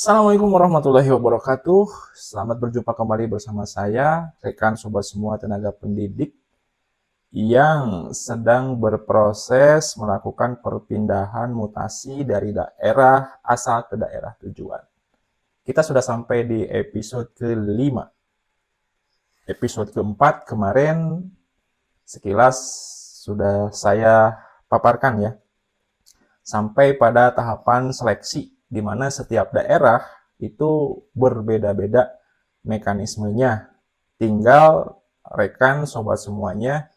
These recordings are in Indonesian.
Assalamualaikum warahmatullahi wabarakatuh. Selamat berjumpa kembali bersama saya, rekan sobat semua tenaga pendidik yang sedang berproses melakukan perpindahan mutasi dari daerah asal ke daerah tujuan. Kita sudah sampai di episode kelima. Episode keempat kemarin sekilas sudah saya paparkan ya. Sampai pada tahapan seleksi, di mana setiap daerah itu berbeda-beda mekanismenya. Tinggal rekan sobat semuanya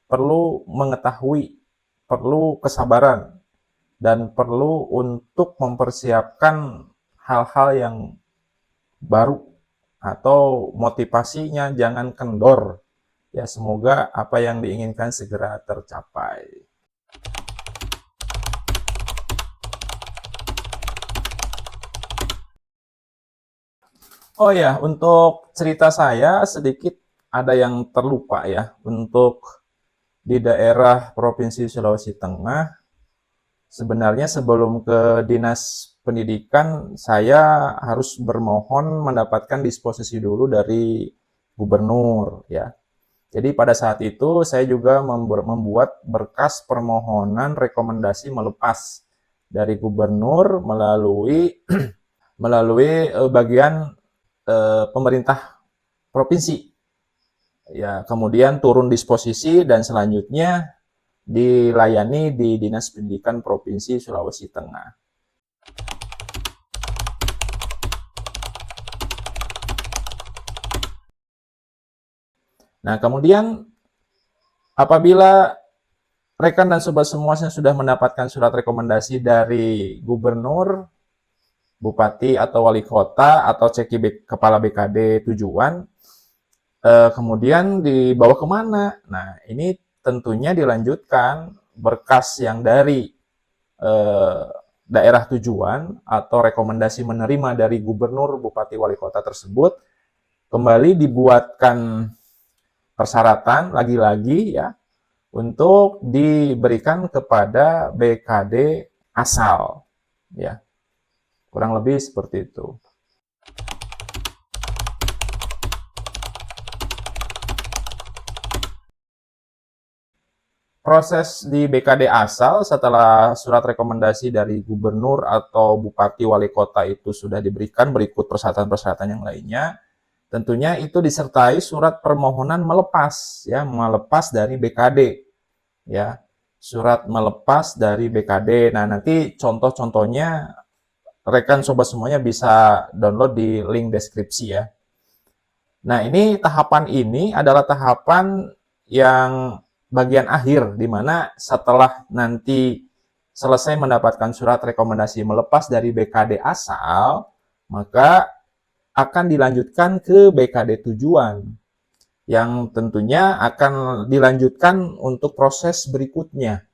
perlu mengetahui, perlu kesabaran, dan perlu untuk mempersiapkan hal-hal yang baru atau motivasinya jangan kendor. Ya, semoga apa yang diinginkan segera tercapai. Oh ya, untuk cerita saya sedikit ada yang terlupa ya. Untuk di daerah Provinsi Sulawesi Tengah, sebenarnya sebelum ke Dinas Pendidikan, saya harus bermohon mendapatkan disposisi dulu dari gubernur ya. Jadi pada saat itu saya juga membuat berkas permohonan rekomendasi melepas dari gubernur melalui bagian pemerintah provinsi. Ya, kemudian turun disposisi dan selanjutnya dilayani di Dinas Pendidikan Provinsi Sulawesi Tengah. Nah, kemudian apabila rekan dan sobat semuanya sudah mendapatkan surat rekomendasi dari gubernur, bupati atau wali kota atau CQ kepala BKD tujuan, kemudian dibawa kemana? Nah, ini tentunya dilanjutkan berkas yang dari daerah tujuan atau rekomendasi menerima dari gubernur, bupati, wali kota tersebut kembali dibuatkan persyaratan lagi-lagi ya untuk diberikan kepada BKD asal ya. Kurang lebih seperti itu. Proses di BKD asal setelah surat rekomendasi dari gubernur atau bupati wali kota itu sudah diberikan berikut persyaratan-persyaratan yang lainnya, tentunya itu disertai surat permohonan melepas ya, melepas dari BKD ya. Surat melepas dari BKD. Nah, nanti contoh-contohnya rekan sobat semuanya bisa download di link deskripsi ya. Nah, tahapan ini adalah tahapan yang bagian akhir, di mana setelah nanti selesai mendapatkan surat rekomendasi melepas dari BKD asal, maka akan dilanjutkan ke BKD tujuan, yang tentunya akan dilanjutkan untuk proses berikutnya.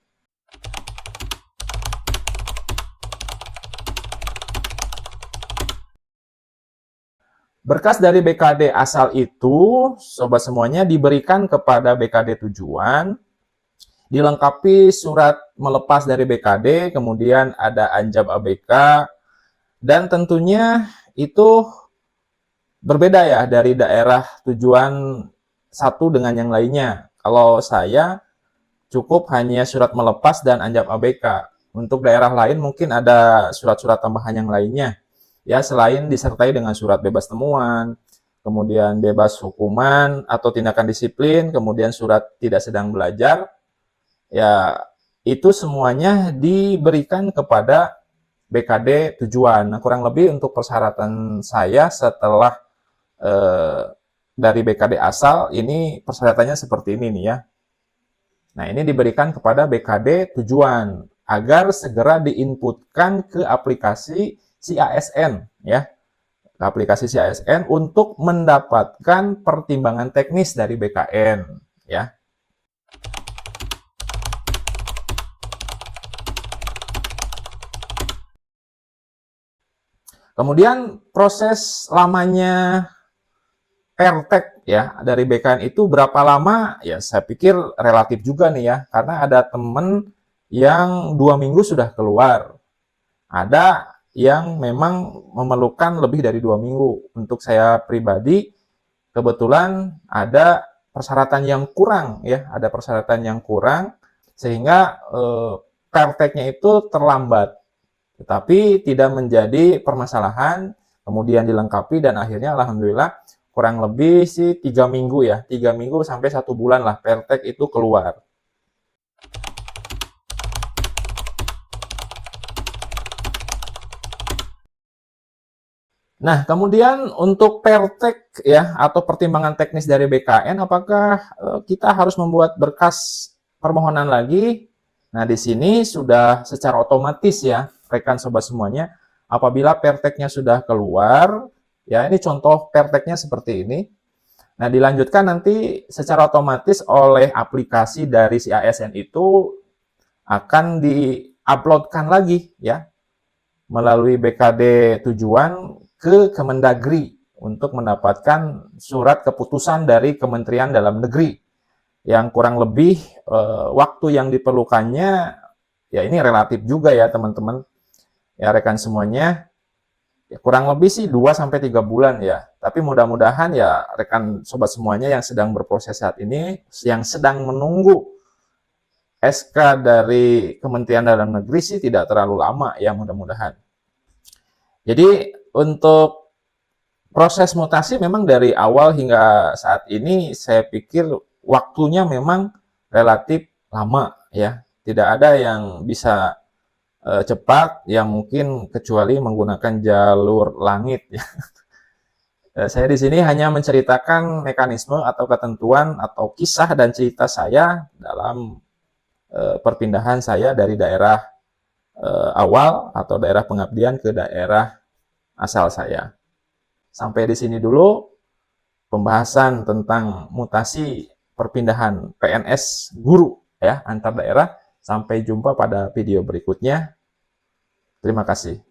Berkas dari BKD asal itu, sobat semuanya, diberikan kepada BKD tujuan, dilengkapi surat melepas dari BKD, kemudian ada anjab ABK, dan tentunya itu berbeda ya dari daerah tujuan satu dengan yang lainnya. Kalau saya cukup hanya surat melepas dan anjab ABK. Untuk daerah lain mungkin ada surat-surat tambahan yang lainnya. Ya, selain disertai dengan surat bebas temuan, kemudian bebas hukuman atau tindakan disiplin, kemudian surat tidak sedang belajar, ya itu semuanya diberikan kepada BKD tujuan. Nah, kurang lebih untuk persyaratan saya setelah dari BKD asal, ini persyaratannya seperti ini nih ya. Nah, ini diberikan kepada BKD tujuan agar segera diinputkan ke aplikasi CASN ya. Aplikasi CASN untuk mendapatkan pertimbangan teknis dari BKN ya. Kemudian proses lamanya Pertek ya dari BKN itu berapa lama? Ya, saya pikir relatif juga nih ya, karena ada temen yang 2 minggu sudah keluar, ada yang memang memerlukan lebih dari 2 minggu. Untuk saya pribadi, kebetulan ada persyaratan yang kurang ya, ada persyaratan yang kurang sehingga prakteknya itu terlambat. Tetapi tidak menjadi permasalahan, kemudian dilengkapi dan akhirnya alhamdulillah kurang lebih sih 3 minggu ya, 3 minggu sampai 1 bulan lah praktek itu keluar. Nah, kemudian untuk pertek ya atau pertimbangan teknis dari BKN, apakah kita harus membuat berkas permohonan lagi? Nah, di sini sudah secara otomatis ya, rekan sobat semuanya, apabila perteknya sudah keluar, ya ini contoh perteknya seperti ini. Nah, dilanjutkan nanti secara otomatis oleh aplikasi dari si ASN itu akan di-uploadkan lagi ya melalui BKD tujuan ke Kemendagri untuk mendapatkan surat keputusan dari Kementerian Dalam Negeri yang kurang lebih waktu yang diperlukannya ya ini relatif juga ya teman-teman ya rekan semuanya ya, kurang lebih sih 2-3 bulan ya, tapi mudah-mudahan ya rekan sobat semuanya yang sedang berproses saat ini yang sedang menunggu SK dari Kementerian Dalam Negeri sih tidak terlalu lama ya mudah-mudahan. Jadi untuk proses mutasi memang dari awal hingga saat ini saya pikir waktunya memang relatif lama ya. Tidak ada yang bisa cepat yang mungkin kecuali menggunakan jalur langit ya. Saya di sini hanya menceritakan mekanisme atau ketentuan atau kisah dan cerita saya dalam perpindahan saya dari daerah awal atau daerah pengabdian ke daerah asal saya. Sampai di sini dulu pembahasan tentang mutasi perpindahan PNS guru ya antar daerah. Sampai jumpa pada video berikutnya. Terima kasih.